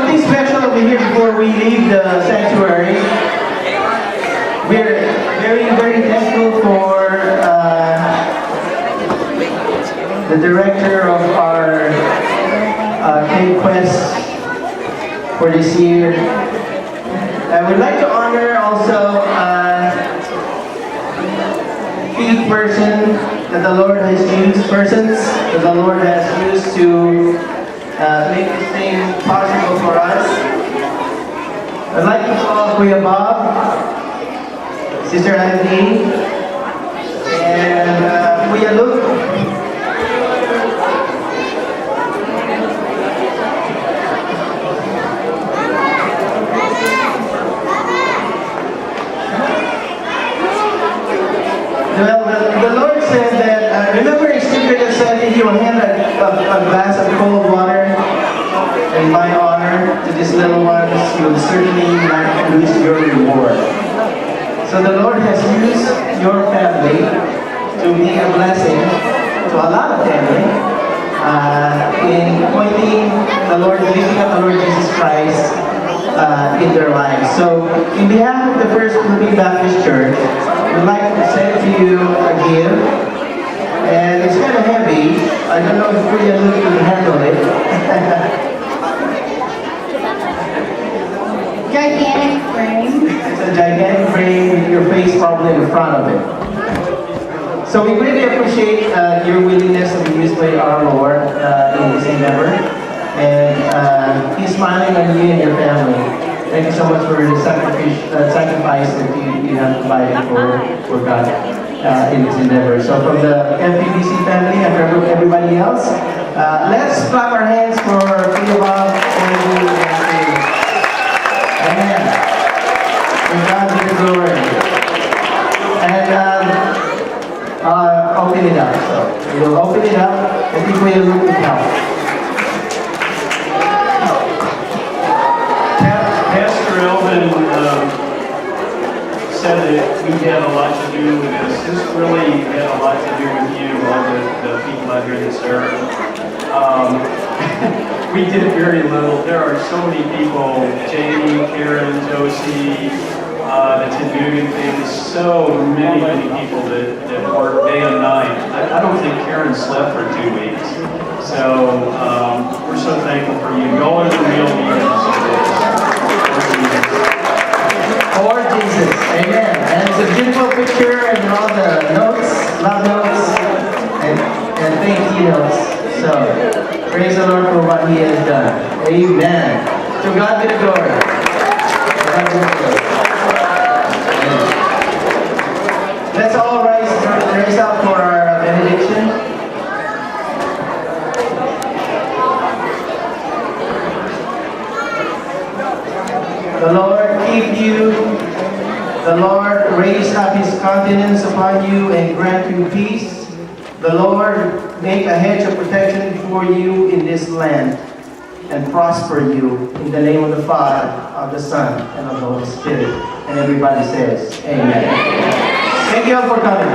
something special over here before we leave the sanctuary. We're very thankful for the director of our Cape Quest for this year. I would like to honor also key person that the Lord has used, persons that the Lord has used to make this thing possible for us. I'd like to call Kuya Bob, Sister Anthony, and Kuya Luke. Well, the Lord said that, remember in Scripture that said if you hand a glass of cold water in my honor to these little ones, you will certainly not lose your reward. So the Lord has used your family to be a blessing to a lot of family in pointing the Lord, lifting up the Lord Jesus Christ in their lives. So in behalf of the First Philippine Baptist Church, we'd like to send to you a gift, and it's kind of heavy. I don't know if Kuya Luke can handle it. Gigantic frame. It's a gigantic frame with your face probably in front of it. So we really appreciate your willingness to be used by our Lord in this endeavor, and He's smiling on you and your family. Thank you so much for the sacrifice that you have provided for God in this endeavor. So from the FPBC family and from everybody else, let's clap our hands for Kuya Bob and Amen. To God be the glory. And open it up. So we'll open it up and people will look it out. Pastor Elvin said that we had a lot to do with this. This really had a lot to do with you, all the people out here that serve. We did very little. There are so many people, Jamie, Karen, Josie, the Tanugan family, so many people that work day and night. I don't think Karen slept for 2 weeks. So we're so thankful for you. Y'all are the real leaders of this. For Jesus, amen. And it's a beautiful picture and all the notes, love notes, and thank you notes. So, praise the Lord for what He has done. Amen. To God be the glory. To God be the glory. Amen. Let's all rise up for our benediction. The Lord keep you. The Lord raise up His countenance upon you and grant you peace. The Lord make a hedge of protection before you in this land and prosper you in the name of the Father, of the Son, and of the Holy Spirit. And everybody says, Amen. Thank you all for coming.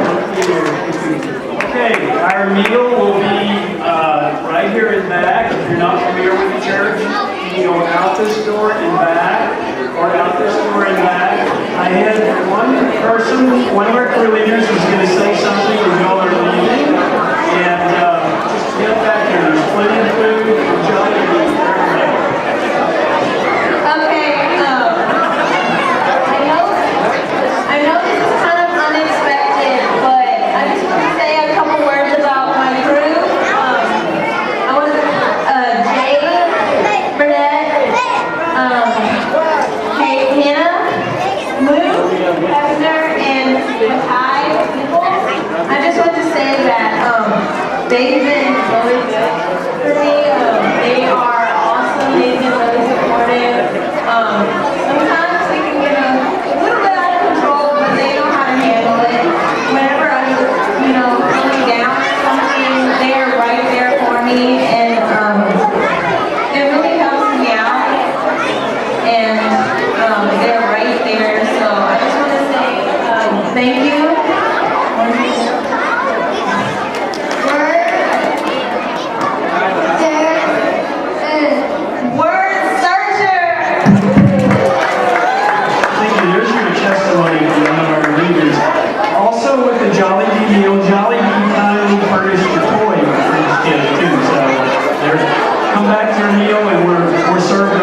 Okay, our meal will be right here in back. If you're not familiar with the church, you can go out this door and back, or out this door and back. I had one person, one of our crew leaders was going to say something when y'all are leaving, and just get back here. There's plenty of food for John and me. Okay, I know this is kind of unexpected, but I just want to say a couple words about my crew. I want to Jay, Burnett, Hannah, Lou, Hefner, and Makai. I just want to meal and we're serving